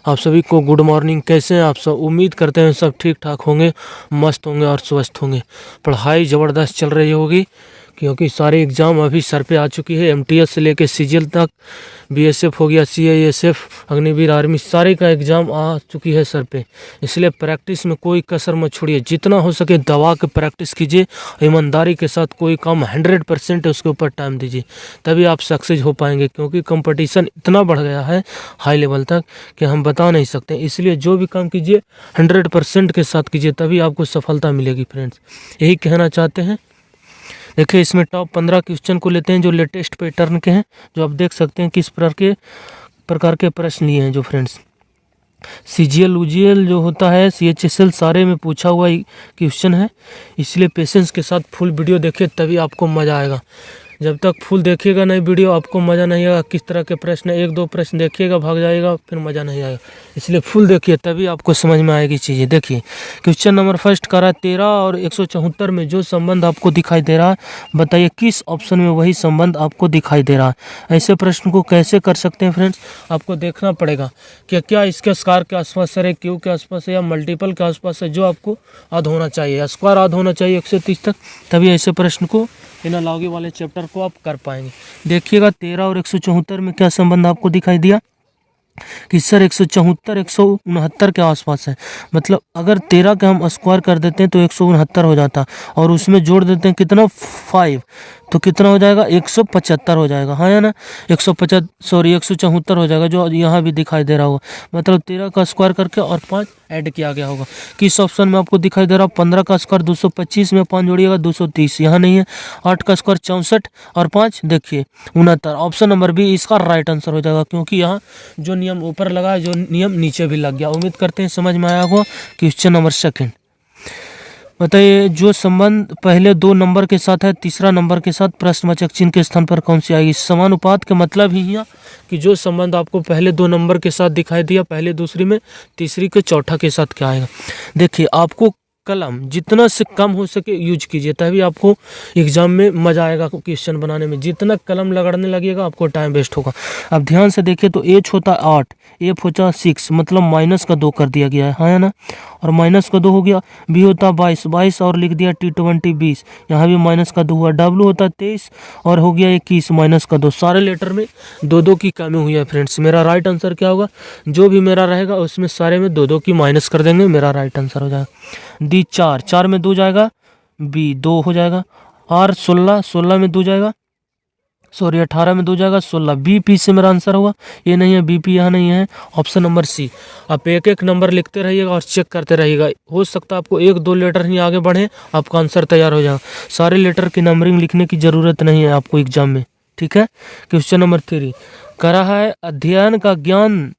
आप सभी को गुड मॉर्निंग। कैसे हैं आप सब? उम्मीद करते हैं सब ठीक ठाक होंगे, मस्त होंगे और स्वस्थ होंगे। पढ़ाई ज़बरदस्त चल रही होगी क्योंकि सारे एग्ज़ाम अभी सर पे आ चुकी है। एमटीएस से लेके सीजीएल तक, बीएसएफ हो गया, सीआईएसएफ, अग्निवीर, आर्मी, सारे का एग्ज़ाम आ चुकी है सर पे। इसलिए प्रैक्टिस में कोई कसर मत छोड़िए, जितना हो सके दबा के प्रैक्टिस कीजिए। ईमानदारी के साथ कोई काम 100% है उसके ऊपर टाइम दीजिए, तभी आप सक्सेस हो पाएंगे। क्योंकि कंपटीशन इतना बढ़ गया है हाई लेवल तक कि हम बता नहीं सकते। इसलिए जो भी काम कीजिए 100% के साथ कीजिए, तभी आपको सफलता मिलेगी फ्रेंड्स। यही कहना चाहते हैं। देखिए इसमें टॉप 15 क्वेश्चन को लेते हैं जो लेटेस्ट पैटर्न के हैं, जो आप देख सकते हैं किस प्रकार के प्रश्न लिए हैं। जो फ्रेंड्स सीजीएल यूजीएल जो होता है, सीएचएसएल, सारे में पूछा हुआ क्वेश्चन है। इसलिए पेशेंस के साथ फुल वीडियो देखिए, तभी आपको मज़ा आएगा। जब तक फुल देखिएगा नहीं वीडियो, आपको मज़ा नहीं आएगा। किस तरह के प्रश्न, एक दो प्रश्न देखिएगा भाग जाएगा, फिर मज़ा नहीं आएगा। इसलिए फुल देखिए, तभी आपको समझ में आएगी चीज़ें। देखिए क्वेश्चन नंबर फर्स्ट का रहा है 13 और 174 में जो संबंध आपको दिखाई दे रहा है, बताइए किस ऑप्शन में वही संबंध आपको दिखाई दे रहा है। ऐसे प्रश्न को कैसे कर सकते हैं फ्रेंड्स? आपको देखना पड़ेगा कि क्या इसके स्क्वायर के आसपास है, क्यू के आसपास है या मल्टीपल के आसपास है। जो आपको याद होना चाहिए, स्क्वायर याद होना चाहिए 1 से 30 तक, तभी ऐसे प्रश्न को एनालॉजी वाले चैप्टर को आप कर पाएंगे। देखिएगा 13 और 174 में क्या संबंध आपको दिखाई दिया कि सर 174 169 के आसपास है। मतलब अगर 13 का हम स्क्वायर कर देते हैं तो 169 हो जाता, और उसमें जोड़ देते हैं कितना 5, तो कितना हो जाएगा 175 हो जाएगा। हाँ या ना, 174 हो जाएगा, जो यहाँ भी दिखाई दे रहा होगा। मतलब 13 का स्क्वायर करके और 5 ऐड किया गया होगा। किस ऑप्शन में आपको दिखाई दे रहा है? 15 का स्क्वायर 225 में 5 जोड़िएगा 230, यहाँ नहीं है। 8 का स्क्वायर 64 और 5 देखिए 69। ऑप्शन नंबर बी इसका राइट आंसर हो जाएगा, क्योंकि यहाँ जो नियम ऊपर लगा है, जो नियम नीचे भी लग गया। उम्मीद करते हैं समझ में आया होगा। क्वेश्चन नंबर सेकंड, बताइए जो संबंध पहले 2 नंबर के साथ है, तीसरा नंबर के साथ प्रश्नवाचक चिन्ह के स्थान पर कौन सी आएगी? समानुपात का मतलब ही है कि जो संबंध आपको पहले 2 नंबर के साथ दिखाई दिया, पहले दूसरी में, तीसरी के चौथा के साथ क्या आएगा? देखिए आपको कलम जितना से कम हो सके यूज कीजिए, तभी आपको एग्जाम में मजा आएगा। क्वेश्चन बनाने में जितना कलम लगड़ने लगेगा आपको टाइम वेस्ट होगा। अब ध्यान से देखिए तो एच होता 8, एफ होता 6, मतलब माइनस का 2 कर दिया गया है। हाँ है ना, और माइनस का 2 हो गया। बी होता 22 और लिख दिया T20 20, यहाँ भी माइनस का 2 हुआ। डब्ल्यू होता 23 और हो गया 21, माइनस का 2। सारे लेटर में 2 की कमी हुई है फ्रेंड्स। मेरा राइट आंसर क्या होगा? जो भी मेरा रहेगा उसमें सारे में 2 की माइनस कर देंगे, मेरा राइट आंसर हो जाएगा। डी 4 में 2 जाएगा, बी 2 हो जाएगा। आर 16 में 2 जाएगा, सॉरी 18 में 2 जाएगा, 16। बी पी से मेरा आंसर होगा, ये नहीं है, बी पी यहाँ नहीं है। Option number C. आप एक एक नंबर लिखते रहिएगा और चेक करते रहिएगा। हो सकता है आपको 1-2 लेटर ही आगे बढ़े, आपका आंसर तैयार हो जाएगा। सारे लेटर की नंबरिंग लिखने की ज़रूरत नहीं है आपको एग्जाम में, ठीक है। क्वेश्चन नंबर 3 कह रहा है अध्ययन का ज्ञान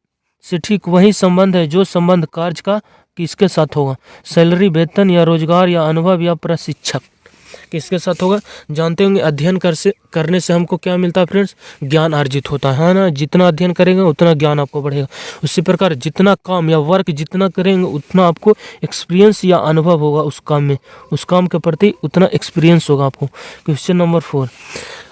से ठीक वही संबंध है जो संबंध कार्य का किसके साथ होगा? सैलरी, वेतन या रोजगार या अनुभव या प्रशिक्षक, किसके साथ होगा? जानते होंगे अध्ययन करने से हमको क्या मिलता है फ्रेंड्स? ज्ञान अर्जित होता है ना। जितना अध्ययन करेंगे उतना ज्ञान आपको बढ़ेगा। उसी प्रकार जितना काम या वर्क जितना करेंगे उतना आपको एक्सपीरियंस या अनुभव होगा उस काम में, उस काम के प्रति उतना एक्सपीरियंस होगा आपको। Question number 4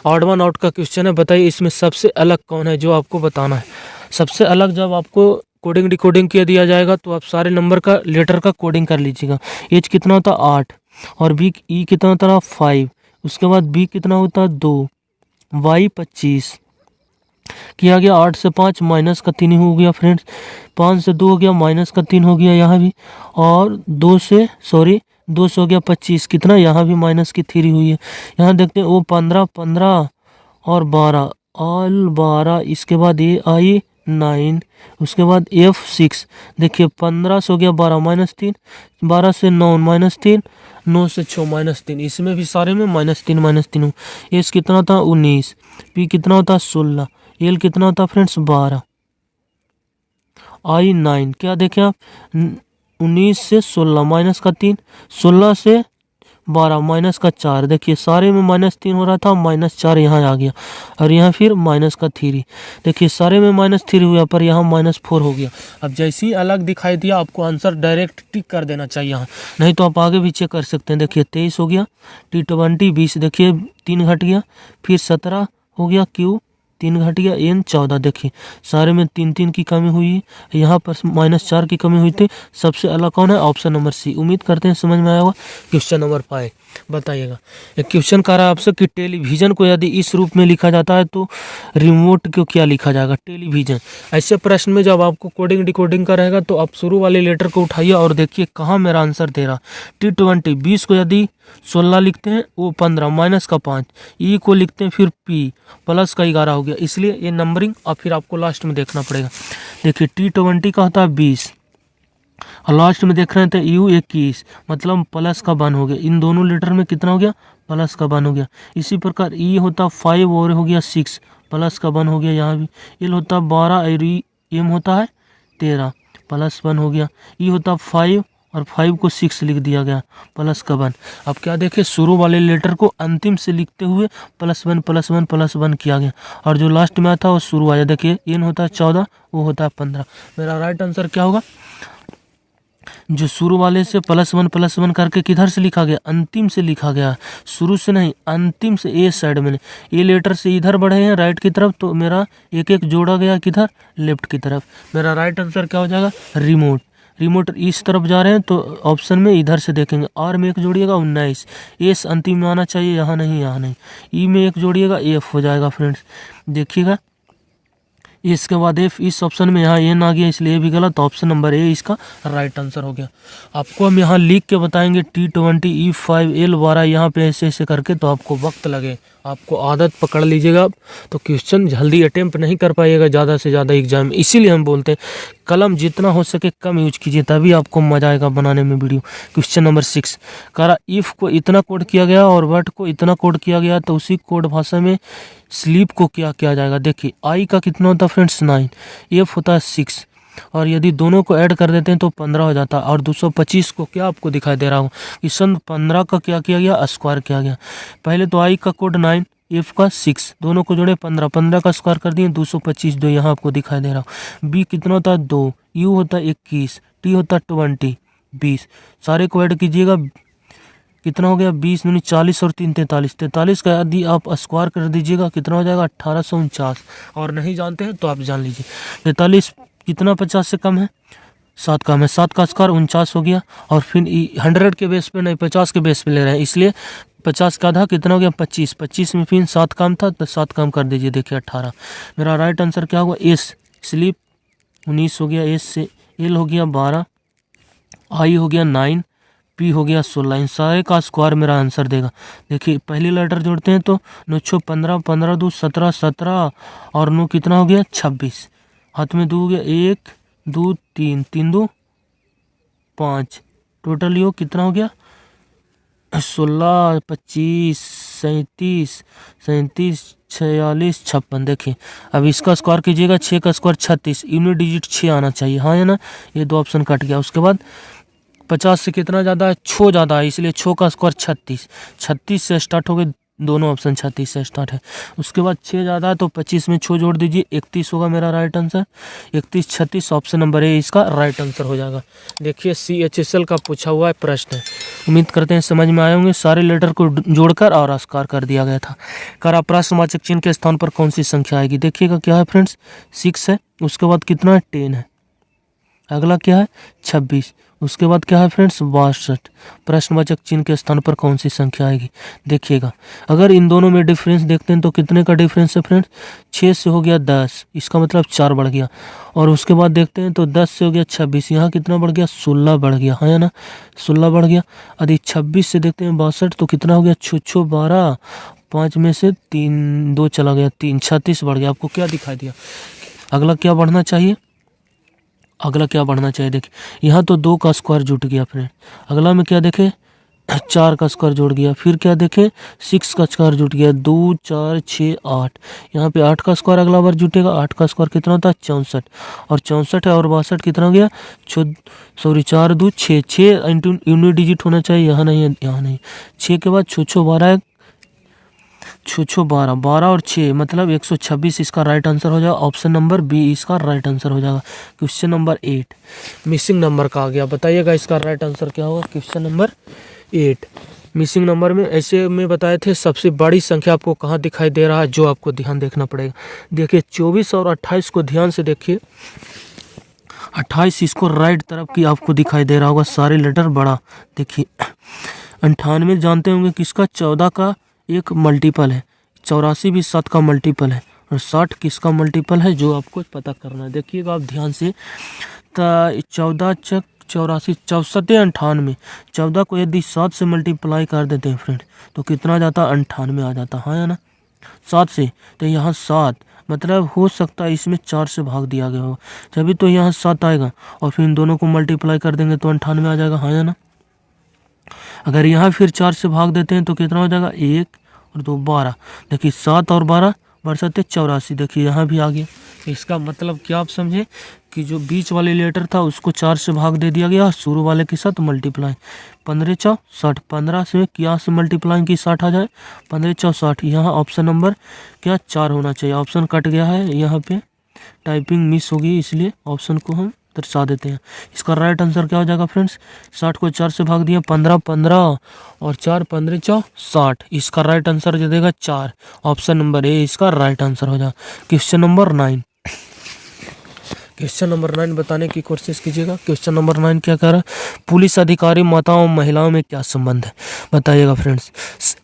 odd one out का क्वेश्चन है। बताइए इसमें सबसे अलग कौन है, जो आपको बताना है। सबसे अलग जब आपको कोडिंग डिकोडिंग किया दिया जाएगा तो आप सारे नंबर का लेटर का कोडिंग कर लीजिएगा। एच कितना होता 8 और बी ई कितना होता 5, उसके बाद बी कितना होता 2, वाई 25 किया गया। 8 से 5 माइनस का 3 हो गया फ्रेंड्स, 5 से 2 हो गया, माइनस का 3 हो गया यहाँ भी, और 2 से हो गया 25, कितना यहाँ भी माइनस की 3 हुई है। यहाँ देखते हैं वो 15 और 12, इसके बाद ये आई 9, उसके बाद F6। देखिए 15 से हो गया 12 माइनस 3, 12 से 9 माइनस 3, 9 से 6 माइनस 3, इसमें भी सारे में माइनस 3 हो। एस कितना था 19, पी कितना होता 16, एल कितना होता फ्रेंड्स 12, आई 9। क्या देखें आप 19 से 16 माइनस का 3, 16 से 12 माइनस का 4। देखिए सारे में -3 हो रहा था, -4 यहाँ आ गया, और यहाँ फिर माइनस का 3। देखिए सारे में -3 हुआ, पर यहाँ -4 हो गया। अब जैसे ही अलग दिखाई दिया आपको आंसर डायरेक्ट टिक कर देना चाहिए यहाँ, नहीं तो आप आगे भी चेक कर सकते हैं। देखिए 23 हो गया, T20 20, देखिए 3 घट गया, फिर 17 हो गया, क्यू 3 घट गया, n 14। देखिए सारे में 3 की कमी हुई, यहाँ पर -4 की कमी हुई थी। सबसे अलग कौन है? Option number C. उम्मीद करते हैं समझ में आया होगा। क्वेश्चन नंबर 5 बताइएगा। एक क्वेश्चन कह रहा है आपसे कि टेलीविजन को यदि इस रूप में लिखा जाता है तो रिमोट को क्या लिखा जाएगा? टेलीविजन। ऐसे प्रश्न में जब आपको कोडिंग डिकोडिंग का रहेगा तो आप शुरू वाले लेटर को उठाइए और देखिए कहाँ मेरा आंसर दे रहा। T20 20 को यदि 16 लिखते हैं, वो 15 माइनस का 5, ई को लिखते हैं फिर P प्लस का 11 हो गया, इसलिए ये नंबरिंग और फिर आपको लास्ट में देखना पड़ेगा। देखिए T20 का होता है 20 और लास्ट में देख रहे थे U 21, मतलब प्लस का 1 हो गया। इन दोनों लेटर में कितना हो गया? प्लस का 1 हो गया। इसी प्रकार E होता 5 और हो गया 6, प्लस का 1 हो गया। यहाँ भी L होता 12 और M होता है 13, प्लस 1 हो गया। E होता 5 और 5 को 6 लिख दिया गया, प्लस का 1। अब क्या देखें, शुरू वाले लेटर को अंतिम से लिखते हुए +1 +1 +1 किया गया और जो लास्ट में आता है वो शुरू आया। देखिए N होता है 14, वो होता है 15। मेरा राइट आंसर क्या होगा? जो शुरू वाले से +1 +1 करके किधर से लिखा गया? अंतिम से लिखा गया, शुरू से नहीं, अंतिम से। ए साइड में ए लेटर से इधर बढ़े हैं राइट की तरफ, तो मेरा एक एक जोड़ा गया किधर? लेफ्ट की तरफ। मेरा राइट आंसर क्या हो जाएगा? रिमोट। रिमोट इस तरफ जा रहे हैं तो ऑप्शन में इधर से देखेंगे। आर में एक जोड़िएगा 19, एस अंतिम में आना चाहिए, यहाँ नहीं, यहाँ नहीं। ई में एक जोड़िएगा, एफ हो जाएगा फ्रेंड्स। देखिएगा इसके बाद एफ, इस ऑप्शन में यहाँ एन आ गया, इसलिए भी गलत। ऑप्शन नंबर ए इसका राइट आंसर हो गया। आपको हम यहाँ लिख के बताएंगे T20 E5 L12 यहाँ पे ऐसे ऐसे करके, तो आपको वक्त लगे, आपको आदत पकड़ लीजिएगा तो क्वेश्चन जल्दी अटेम्प्ट नहीं कर पाइएगा ज़्यादा से ज़्यादा एग्जाम में। इसीलिए हम बोलते हैं कलम जितना हो सके कम यूज कीजिए, तभी आपको मजा आएगा बनाने में वीडियो। क्वेश्चन नंबर 6 करा इफ़ को इतना कोड किया गया और वर्ड को इतना कोड किया गया, तो उसी कोड भाषा में स्लीप को क्या किया जाएगा? देखिए आई का कितना होता है फ्रेंड्स? 9, एफ होता है 6 और यदि दोनों को ऐड कर देते हैं तो 15 हो जाता है। और 225 को क्या आपको दिखाई दे रहा हो कि सन 15 का क्या किया गया? स्क्वायर किया गया। पहले तो आई का कोड 9, एफ का 6, दोनों को जोड़े 15, 15 का स्क्वायर कर दिए 225, जो यहाँ आपको दिखाई दे रहा हो। बी कितना होता है? 2, यू होता है 21, टी होता है 20, 20। सारे को ऐड कीजिएगा, कितना हो गया? 20 दूनी 40 और 3 43, 43 का यदि आप स्क्वायर कर दीजिएगा कितना हो जाएगा? 1849। और नहीं जानते हैं तो आप जान लीजिए। 43 कितना 50 से कम है? 7 कम है, 7 का स्क्वायर 49 हो गया। और फिर 100 के बेस पे नहीं, 50 के बेस पे ले रहे हैं, इसलिए 50 का आधा कितना हो गया? 25, 25 में फिर 7 कम था तो 7 कम कर दीजिए, देखिए 18। मेरा राइट आंसर क्या होगा? एस स्लीप 19 हो गया, एस से एल हो गया 12, आई हो गया 9, पी हो गया 16। इन सारे का स्क्वायर मेरा आंसर देगा। देखिए पहली लेटर जोड़ते हैं तो 9 15, 15 2 17, 17 और 9 कितना हो गया? 26। हाथ में 2 हो गया, 1 2 3, 3 2 5, टोटल यो कितना हो गया? 16 25 37 37 46 56। देखिए अब इसका स्क्वायर कीजिएगा, 6 का स्क्वायर 36, यूनिट डिजिट 6 आना चाहिए, हाँ है ना? ये 2 ऑप्शन कट गया। उसके बाद 50 से कितना ज़्यादा है? 6 ज़्यादा है, इसलिए 6 का स्क्वायर 36, 36 से स्टार्ट हो गए, दोनों ऑप्शन 36 से स्टार्ट है। उसके बाद 6 ज़्यादा है तो 25 में 6 जोड़ दीजिए, 31 होगा मेरा right answer. 31 36, option number A इसका राइट आंसर हो जाएगा। देखिए CHSL का पूछा हुआ है प्रश्न है, उम्मीद करते हैं समझ में आए होंगे। सारे लेटर को जोड़कर और स्क्वायर कर दिया गया था। करा प्रश्नवाचक चिन्ह के स्थान पर कौन सी संख्या आएगी? देखिएगा क्या है फ्रेंड्स, 6 है, उसके बाद कितना है? 10 है, अगला क्या है? 26, उसके बाद क्या है फ्रेंड्स? 62। प्रश्नवाचक चिन्ह के स्थान पर कौन सी संख्या आएगी? देखिएगा अगर इन दोनों में डिफरेंस देखते हैं तो कितने का डिफरेंस है फ्रेंड्स? 6 से हो गया 10, इसका मतलब 4 बढ़ गया। और उसके बाद देखते हैं तो 10 से हो गया 26, यहाँ कितना बढ़ गया? 16 बढ़ गया, है ना? 16 बढ़ गया। यदि 26 से देखते हैं 62 तो कितना हो गया? 6 12, 5 में से 3 2 चला गया, 3 36 बढ़ गया। आपको क्या दिखाई दिया? अगला क्या बढ़ना चाहिए? अगला क्या बढ़ना चाहिए? देखिए यहाँ तो 2 का स्क्वायर जुट गया फ्रेंड। अगला में क्या देखे? 4 का स्क्वायर जुड़ गया। फिर क्या देखे? 6 का स्क्वायर जुट गया, 2 4 6 8। यहाँ पे 8 का स्क्वायर अगला बार जुटेगा। 8 का स्क्वायर कितना होता है? 64। और 64 है और 62 कितना हो गया? 4 2 6, 6 इंटू यूनिट डिजिट होना चाहिए, यहाँ नहीं है, यहाँ नहीं। 6 के बाद 6 12, 6 12, 12 और 6 मतलब 126 इसका राइट आंसर हो जाएगा। ऑप्शन नंबर बी इसका राइट आंसर हो जाएगा। क्वेश्चन नंबर 8 मिसिंग नंबर का आ गया, बताइएगा इसका राइट आंसर क्या होगा? क्वेश्चन नंबर 8 मिसिंग नंबर में ऐसे में बताए थे सबसे बड़ी संख्या आपको कहाँ दिखाई दे रहा है, जो आपको ध्यान देखना पड़ेगा। देखिए 24 और 28 को ध्यान से देखिए। 28 इसको राइट तरफ की आपको दिखाई दे रहा होगा, सारे लेटर बड़ा। देखिए 98 जानते होंगे किसका, 14 का एक मल्टीपल है, 84 भी 7 का मल्टीपल है, और 60 किसका मल्टीपल है, जो आपको पता करना है। देखिएगा आप ध्यान से, 14 चक 84 64 98, 14 को यदि 7 से मल्टीप्लाई कर देते हैं फ्रेंड तो कितना जाता, 98 आ जाता, हाँ या ना, 7 से। तो यहाँ 7 मतलब हो सकता है इसमें 4 से भाग दिया गया हो, तभी तो यहाँ 7 आएगा, और फिर इन दोनों को मल्टीप्लाई कर देंगे तो 98 आ जाएगा, हाँ या ना। अगर यहाँ फिर 4 से भाग देते हैं तो कितना हो जाएगा, 1 और 2 12। देखिए 7 और 12 बरसते 84। देखिए यहाँ भी आ गया। इसका मतलब क्या आप समझे कि जो बीच वाले लेटर था उसको 4 से भाग दे दिया गया, शुरू वाले के साथ मल्टीप्लाई। 15 चौ 60, 15 से क्या से मल्टीप्लाई की 60 आ जाए, 15 चौ 60। यहाँ ऑप्शन नंबर क्या 4 होना चाहिए, ऑप्शन कट गया है, यहाँ पे टाइपिंग मिस होगी इसलिए ऑप्शन को हम दर्शा देते हैं। इसका राइट आंसर क्या हो जाएगा फ्रेंड्स, 60 को 4 से भाग दिया, 15 15 और 4 15 चौ 60। इसका राइट आंसर जो देगा 4, ऑप्शन नंबर ए इसका राइट आंसर हो जाएगा। क्वेश्चन नंबर 9, क्वेश्चन नंबर 9 बताने की कोशिश कीजिएगा। क्वेश्चन नंबर 9 क्या कह रहा है, पुलिस अधिकारी माताओं महिलाओं में क्या संबंध है, बताइएगा फ्रेंड्स।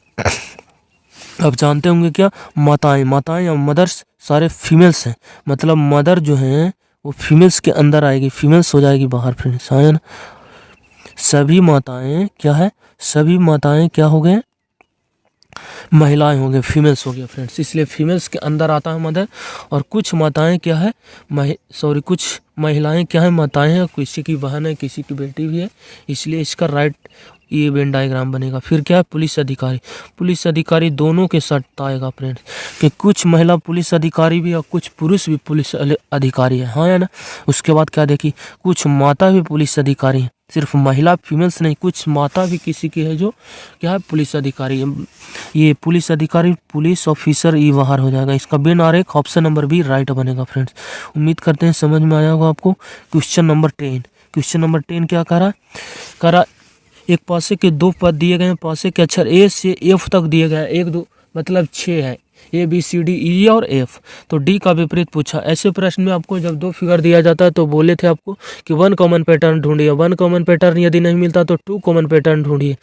अब जानते होंगे क्या, माताएं या मदर्स सारे फीमेल्स हैं, मतलब मदर जो हैं वो फीमेल्स के अंदर आएगी, फीमेल्स हो जाएगी बाहर फ्रेंड्स, हाँ ना। सभी माताएं क्या है, सभी माताएं क्या हो गए, महिलाएं हो गए, फीमेल्स हो गया फ्रेंड्स, इसलिए फीमेल्स के अंदर आता है मदर। और कुछ माताएं क्या है, कुछ महिलाएं क्या है, माताएं हैं, किसी की बहन है, किसी की बेटी भी है, इसलिए इसका राइट ये वेन डायग्राम बनेगा। फिर क्या है, पुलिस अधिकारी, पुलिस अधिकारी दोनों के साथ आएगा फ्रेंड्स, कि कुछ महिला पुलिस अधिकारी भी और कुछ पुरुष भी पुलिस अधिकारी है, हाँ या ना। उसके बाद क्या देखी, कुछ माता भी पुलिस अधिकारी है, सिर्फ महिला फीमेल्स नहीं, कुछ माता भी किसी की है जो क्या है पुलिस अधिकारी है। ये पुलिस अधिकारी पुलिस ऑफिसर ये बाहर हो जाएगा। इसका वेन आरेख ऑप्शन नंबर बी राइट बनेगा फ्रेंड्स। उम्मीद करते हैं समझ में आया होगा आपको। क्वेश्चन नंबर 10, क्वेश्चन नंबर 10 क्या कह रहा, एक पासे के 2 पद दिए गए हैं, पासे के अक्षर ए से एफ तक दिए गए हैं, 1 2 मतलब 6 है, A B C D E और एफ, तो डी का विपरीत पूछा। ऐसे प्रश्न में आपको जब 2 फिगर दिया जाता है तो बोले थे आपको कि 1 कॉमन पैटर्न ढूंढिए, 1 कॉमन पैटर्न यदि नहीं मिलता तो 2 कॉमन पैटर्न ढूंढिए,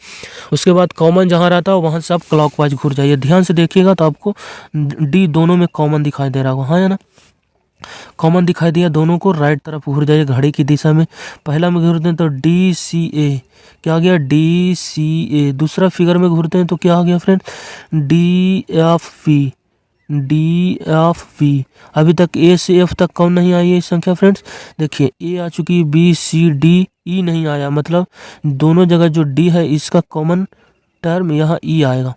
उसके बाद कॉमन जहाँ रहता है वहाँ से आप क्लॉकवाइज घूर जाइए। ध्यान से देखिएगा तो आपको डी दोनों में कॉमन दिखाई दे रहा होगा, हाँ या ना, कॉमन दिखाई दिया दोनों को, राइट तरफ घूर जाइए घड़ी की दिशा में। पहला में घूरते हैं तो डी सी ए, क्या आ गया, डी सी ए। दूसरा फिगर में घूरते हैं तो क्या आ गया friend, D F V, D F V. अभी तक ए से एफ तक कौन नहीं आई है संख्या फ्रेंड्स, देखिए ए आ चुकी है, बी सी डी, ई नहीं आया, मतलब दोनों जगह जो डी है इसका कॉमन टर्म यहाँ ई आएगा,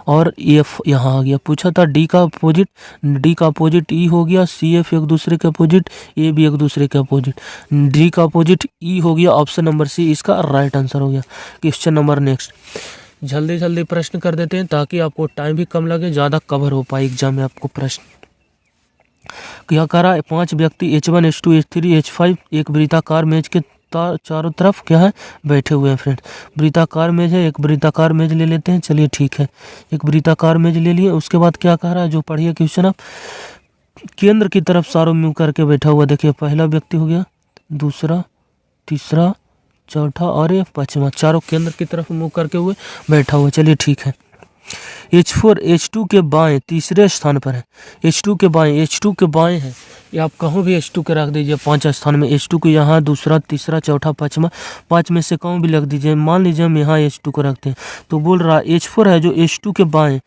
और एफ यहाँ आ गया। पूछा था डी का अपोजिट, डी का अपोजिट ई हो गया, सी एफ एक दूसरे के अपोजिट, ए भी एक दूसरे के अपोजिट, डी का अपोजिट ई हो गया, ऑप्शन नंबर सी इसका राइट आंसर हो गया। क्वेश्चन नंबर नेक्स्ट, जल्दी जल्दी प्रश्न कर देते हैं ताकि आपको टाइम भी कम लगे, ज़्यादा कवर हो पाए एग्जाम में आपको प्रश्न। क्या कह रहा है, 5 व्यक्ति H1 H2 H3 H5 एक वृत्ताकार मेज के चारों तरफ क्या है बैठे हुए हैं फ्रेंड। वृत्ताकार मेज है, एक वृत्ताकार मेज ले लेते हैं, चलिए ठीक है, एक वृत्ताकार मेज ले लिए। उसके बाद क्या कह रहा है, जो पढ़िए क्वेश्चन आप, केंद्र की तरफ चारों मुंह करके बैठा हुआ। देखिए पहला व्यक्ति हो गया, दूसरा, तीसरा, चौथा और ये 5वां, चारों केंद्र की तरफ मुंह करके हुए बैठा हुआ। चलिए ठीक है, H4 H2 के बाएं तीसरे स्थान पर है, H2 के बाएं, H2 के बाएं है, ये आप कहीं भी H2 के रख दीजिए 5 स्थान में, H2 को यहाँ, दूसरा, तीसरा, चौथा, 5वां, 5 में से कहीं भी लग दीजिए। मान लीजिए हम यहाँ H2 को रखते हैं तो बोल रहा H4 है जो H2 के बाएं,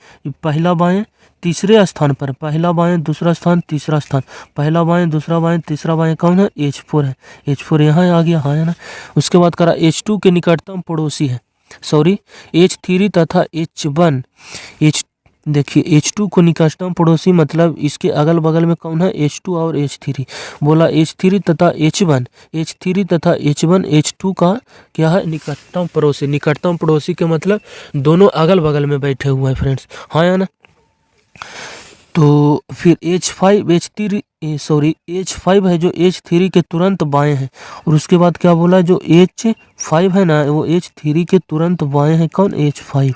पहला बाएं तीसरे स्थान पर, पहला बाएं दूसरा स्थान तीसरा स्थान, पहला बाएं दूसरा बाएं तीसरा बाएं, कौन है, H4 है, H4 यहाँ आ गया, हाँ है ना। उसके बाद करा H2 के निकटतम पड़ोसी है, सॉरी H3 तथा H1, देखिए H2 को निकटतम पड़ोसी मतलब इसके अगल बगल में कौन है, H2 और H3, बोला H3 तथा H1, H3 तथा H1 H2 का क्या है, निकटतम पड़ोसी। निकटतम पड़ोसी के मतलब दोनों अगल बगल में बैठे हुए हैं फ्रेंड्स, हाँ या ना। तो फिर H5 H3 H5 है जो H3 के तुरंत बाएं है। और उसके बाद क्या बोला, जो H5 है ना वो H3 के तुरंत बाएं है। कौन? H5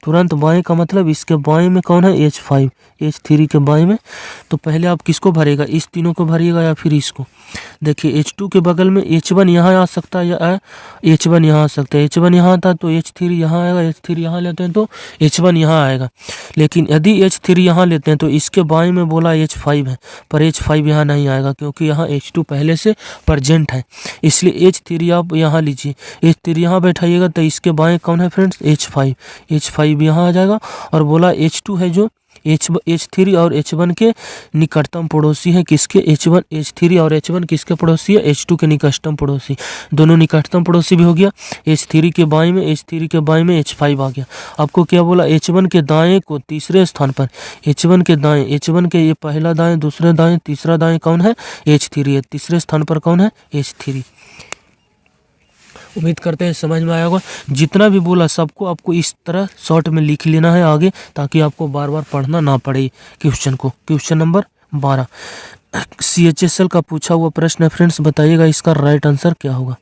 तुरंत बाएं का मतलब इसके बाएं में कौन है? H5 H3 के बाएं में। तो पहले आप किसको भरेगा? इस तीनों को भरिएगा या फिर इसको। देखिए H2 के बगल में H1 यहाँ आ सकता है या H1 यहाँ आ सकता है। H1 यहाँ आता तो H3 यहाँ आएगा, H3 यहाँ लेते हैं तो H1 यहाँ आएगा। लेकिन यदि H3 यहाँ लेते हैं तो इसके बाएं में बोला H5 है, पर H5 यहाँ नहीं आएगा क्योंकि यहाँ H2 पहले से प्रेजेंट है। इसलिए H3 आप यहाँ लीजिए, H3 यहाँ बैठाइएगा तो इसके बाएं कौन है फ्रेंड्स? H5 यहाँ आ जाएगा। और बोला H2 है जो H3 और H1 के निकटतम पड़ोसी है। किसके? H3 और H1 किसके पड़ोसी है? H2 के निकटतम पड़ोसी। दोनों निकटतम पड़ोसी भी हो गया। H3 के बाएं में H5 आ गया। आपको क्या बोला? H1 के दाएं को तीसरे स्थान पर, H1 के दाएं, H1 के ये पहला दाएं, दूसरा दाएं, तीसरा दाएं कौन है? H3 है। तीसरे स्थान पर कौन है? H3। उम्मीद करते हैं समझ में आया होगा। जितना भी बोला सबको आपको इस तरह शॉर्ट में लिख लेना है आगे, ताकि आपको बार बार पढ़ना ना पड़े क्वेश्चन को। क्वेश्चन नंबर 12 CHSL का पूछा हुआ प्रश्न है फ्रेंड्स, बताइएगा इसका राइट आंसर क्या होगा।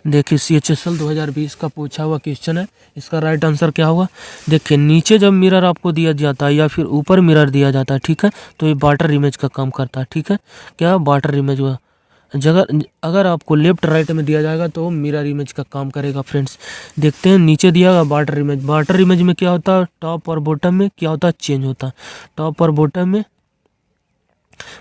देखिए CHSL 2020 का पूछा हुआ क्वेश्चन है, इसका राइट आंसर क्या होगा। देखिए नीचे जब मिरर आपको दिया जाता है या फिर ऊपर मिरर दिया जाता है, ठीक है, तो ये वाटर इमेज का काम करता है। ठीक है, क्या वाटर इमेज हुआ। अगर आपको लेफ्ट राइट में दिया जाएगा तो मिरर इमेज का काम करेगा फ्रेंड्स। देखते हैं नीचे दिया गया वाटर इमेज। वाटर इमेज में क्या होता है? टॉप और बॉटम में क्या होता है? चेंज होता है। टॉप और बॉटम में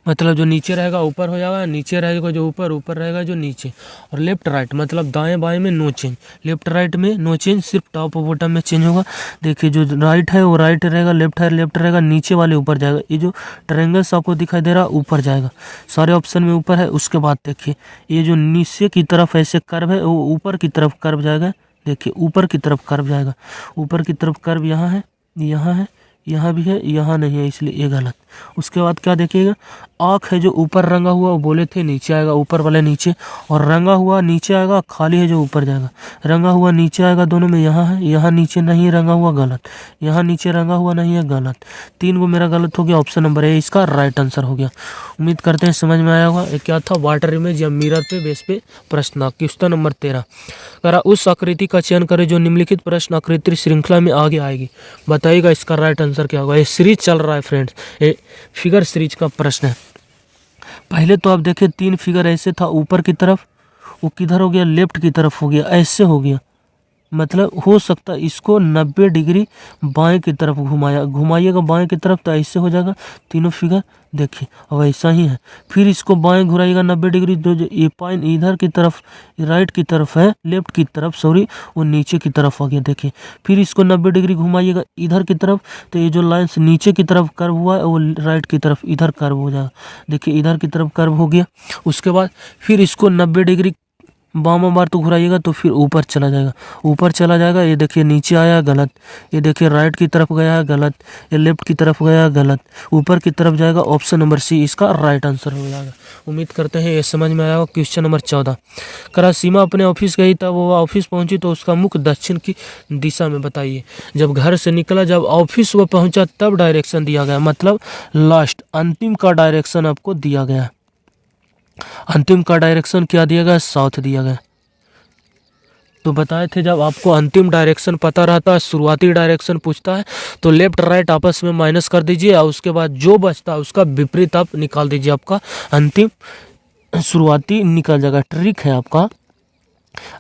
मतलब जो नीचे रहेगा ऊपर हो जाएगा, नीचे रहेगा जो ऊपर, ऊपर रहेगा जो नीचे। और लेफ्ट राइट मतलब दाएं बाएं में नो चेंज, लेफ्ट राइट में नो चेंज, सिर्फ टॉप और बॉटम में चेंज होगा। देखिए जो राइट है वो राइट रहेगा, लेफ्ट है लेफ्ट रहेगा, नीचे वाले ऊपर जाएगा। ये जो ट्रायंगल्स आपको दिखाई दे रहा ऊपर जाएगा, सारे ऑप्शन में ऊपर है। उसके बाद देखिए ये जो नीचे की तरफ ऐसे कर्व है वो ऊपर की तरफ कर्व जाएगा। देखिए ऊपर की तरफ कर्व जाएगा, ऊपर की तरफ कर्व यहाँ है, यहाँ है, यहाँ भी है, यहाँ नहीं है, इसलिए ये गलत। उसके बाद क्या देखिएगा, आँख है जो ऊपर रंगा हुआ वो बोले थे नीचे आएगा, ऊपर वाले नीचे, और रंगा हुआ नीचे आएगा, खाली है जो ऊपर जाएगा। रंगा हुआ नीचे आएगा, दोनों में यहाँ है, यहाँ नीचे नहीं है रंगा हुआ, गलत। यहाँ नीचे रंगा हुआ नहीं है, गलत। 3 को मेरा गलत हो गया, ऑप्शन नंबर ए इसका राइट आंसर हो गया। उम्मीद करते हैं समझ में आया होगा। ये क्या था? वाटर इमेज या मिरर पे बेस पे प्रश्न। क्वेश्चन नंबर 13 करा, उस आकृति का चयन करें जो निम्नलिखित प्रश्न आकृति श्रृंखला में आगे आएगी। बताइएगा इसका राइट आंसर क्या होगा। ये सीरीज चल रहा है फ्रेंड्स, ये फिगर सीरीज का प्रश्न है। पहले तो आप देखें 3 फिगर ऐसे था ऊपर की तरफ, वो किधर हो गया? लेफ्ट की तरफ हो गया, ऐसे हो गया। मतलब हो सकता है इसको 90 डिग्री बाएं की तरफ घुमाइएगा बाएं की तरफ तो ऐसे हो जाएगा तीनों फिगर। देखिए अब ऐसा ही है। फिर इसको बाएं घुराइएगा 90 डिग्री, जो ये पॉइंट इधर की तरफ राइट की तरफ है, लेफ्ट की तरफ सॉरी, वो नीचे की तरफ आ गया। देखिए फिर इसको 90 डिग्री घुमाइएगा इधर की तरफ, तो ये जो लाइन्स नीचे की तरफ कर्व हुआ है वो राइट की तरफ इधर कर्व हो जाएगा। देखिए इधर की तरफ कर्व हो गया। उसके बाद फिर इसको 90 डिग्री बामा बार तो घुराइएगा तो फिर ऊपर चला जाएगा, ऊपर चला जाएगा। ये देखिए नीचे आया, गलत। ये देखिए राइट की तरफ गया, गलत। ये लेफ्ट की तरफ गया, गलत। ऊपर की तरफ जाएगा, ऑप्शन नंबर सी इसका राइट आंसर हो जाएगा। उम्मीद करते हैं ये समझ में आया होगा। क्वेश्चन नंबर 14 करा, सीमा अपने ऑफिस गई तब वो ऑफिस पहुंची तो उसका मुख दक्षिण की दिशा में बताइए। जब घर से निकला, जब ऑफिस वो पहुंचा तब डायरेक्शन दिया गया, मतलब लास्ट अंतिम का डायरेक्शन आपको दिया गया। अंतिम का डायरेक्शन क्या दिया गया? साउथ दिया गया। तो बताए थे जब आपको अंतिम डायरेक्शन पता रहता है, शुरुआती डायरेक्शन पूछता है तो लेफ्ट राइट आपस में माइनस कर दीजिए और उसके बाद जो बचता है उसका विपरीत आप निकाल दीजिए, आपका अंतिम शुरुआती निकल जाएगा। ट्रिक है आपका,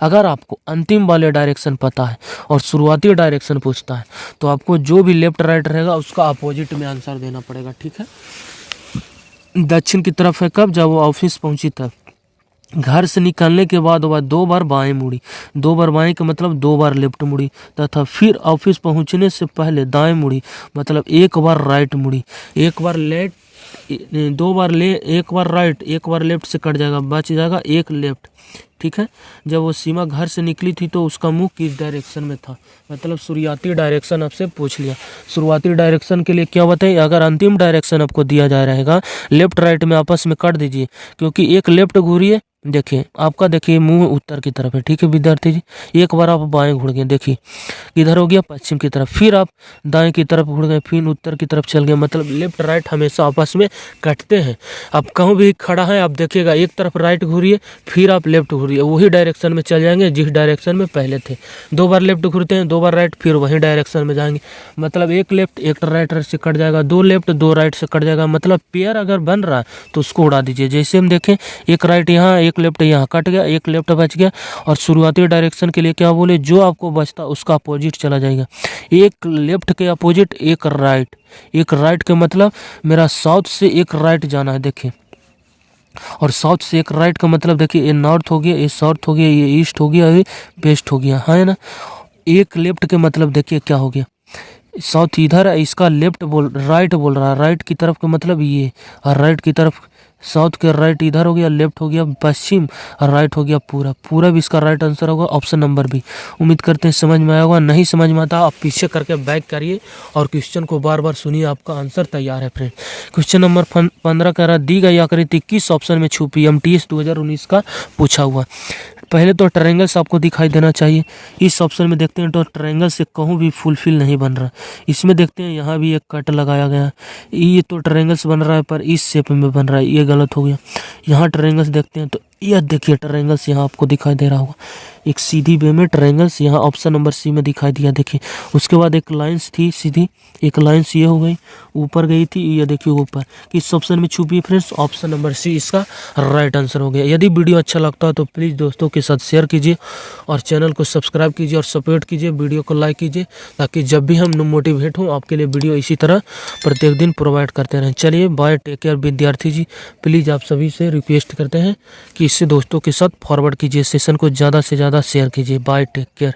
अगर आपको अंतिम वाले डायरेक्शन पता है और शुरुआती डायरेक्शन पूछता है तो आपको जो भी लेफ्ट राइट रहेगा उसका अपोजिट में आंसर देना पड़ेगा। ठीक है, दक्षिण की तरफ है कब? जब वो ऑफिस पहुंची तब। घर से निकलने के बाद वह 2 बार बाएं मुड़ी, 2 बार बाएं का मतलब 2 बार लेफ्ट मुड़ी, तथा फिर ऑफिस पहुंचने से पहले दाएं मुड़ी, मतलब 1 बार राइट मुड़ी। 1 बार लेफ्ट, 2 बार एक बार राइट, 1 बार लेफ्ट से कट जाएगा, बच जाएगा 1 लेफ्ट। ठीक है, जब वो सीमा घर से निकली थी तो उसका मुंह किस डायरेक्शन में था, मतलब शुरुआती डायरेक्शन आपसे पूछ लिया। शुरुआती डायरेक्शन के लिए क्या बताइए, अगर अंतिम डायरेक्शन आपको दिया जा रहेगा लेफ्ट राइट में आपस में काट दीजिए, क्योंकि एक लेफ्ट घूरिए देखिए आपका, देखिए मुंह उत्तर की तरफ है, ठीक है विद्यार्थी जी। एक बार आप बाएं घुड़ गए, देखिए इधर हो गया पश्चिम की तरफ, फिर आप दाएं की तरफ घुड़ गए, फिर उत्तर की तरफ चल गए। मतलब लेफ्ट राइट हमेशा आपस में कटते हैं। आप कहूँ भी खड़ा है, आप देखिएगा एक तरफ राइट घूरिए, फिर आप लेफ्ट घूरिए, वही डायरेक्शन में चल जाएंगे जिस डायरेक्शन में पहले थे। 2 बार लेफ्ट घूरते हैं, 2 बार राइट, फिर वही डायरेक्शन में जाएंगे। मतलब एक लेफ्ट एक राइट से कट जाएगा, 2 लेफ्ट 2 राइट से कट जाएगा। मतलब पेयर अगर बन रहा है तो उसको उड़ा दीजिए। जैसे हम देखें, एक राइट यहाँ, एक लेफ्ट यहाँ, कट गया, एक लेफ्ट बच गया। और शुरुआती डायरेक्शन के लिए क्या बोले, जो आपको बचता उसका अपोजिट चला जाएगा। एक लेफ्ट के अपोजिट एक राइट, एक राइट के मतलब मेरा साउथ से एक राइट जाना है, देखिए। और साउथ से एक राइट का मतलब देखिए, ये नॉर्थ हो गया, ये साउथ हो गया, ये ईस्ट हो गया, ये वेस्ट हो गया, है ना। एक लेफ्ट के मतलब देखिए क्या हो गया, साउथ इधर है, इसका लेफ्ट राइट बोल रहा है, राइट की तरफ का मतलब ये, और राइट की तरफ साउथ के राइट इधर हो गया, लेफ्ट हो गया पश्चिम, और राइट हो गया पूरा। पूरा भी इसका राइट आंसर होगा, ऑप्शन नंबर बी। उम्मीद करते हैं समझ में आया होगा। नहीं समझ में आता आप पीछे करके बैक करिए और क्वेश्चन को बार बार सुनिए, आपका आंसर तैयार है फ्रेंड। क्वेश्चन नंबर 15 कह रहा, दी गई आकृति किस ऑप्शन में छुपी, MTS 2019 का पूछा हुआ। पहले तो ट्रायंगल्स आपको दिखाई देना चाहिए। इस ऑप्शन में देखते हैं तो ट्रायंगल से कहूँ भी फुलफिल नहीं बन रहा। इसमें देखते हैं यहाँ भी एक कट लगाया गया है, ये तो ट्रायंगल्स बन रहा है पर इस शेप में बन रहा है, ये गलत हो गया। यहाँ ट्रायंगल्स देखते हैं तो यह देखिए ट्रायंगल्स यहाँ आपको दिखाई दे रहा होगा, एक सीधी वे में ट्रायंगल्स यहाँ ऑप्शन नंबर सी में दिखाई दिया, देखिए। उसके बाद एक लाइन्स थी सीधी, एक लाइन्स ये हो गई, ऊपर गई थी, ये देखिए ऊपर। किस ऑप्शन में छुपी है फ्रेंड्स, ऑप्शन नंबर सी इसका राइट आंसर हो गया। यदि वीडियो अच्छा लगता है तो प्लीज़ दोस्तों के साथ शेयर कीजिए और चैनल को सब्सक्राइब कीजिए और सपोर्ट कीजिए, वीडियो को लाइक कीजिए, ताकि जब भी हम मोटिवेट हों आपके लिए वीडियो इसी तरह प्रत्येक दिन प्रोवाइड करते रहें। चलिए बाय, टेक केयर विद्यार्थी जी। प्लीज़ आप सभी से रिक्वेस्ट करते हैं कि इससे दोस्तों के साथ फॉरवर्ड कीजिए, सेशन को ज़्यादा से ज़्यादा शेयर कीजिए। Bye, take care.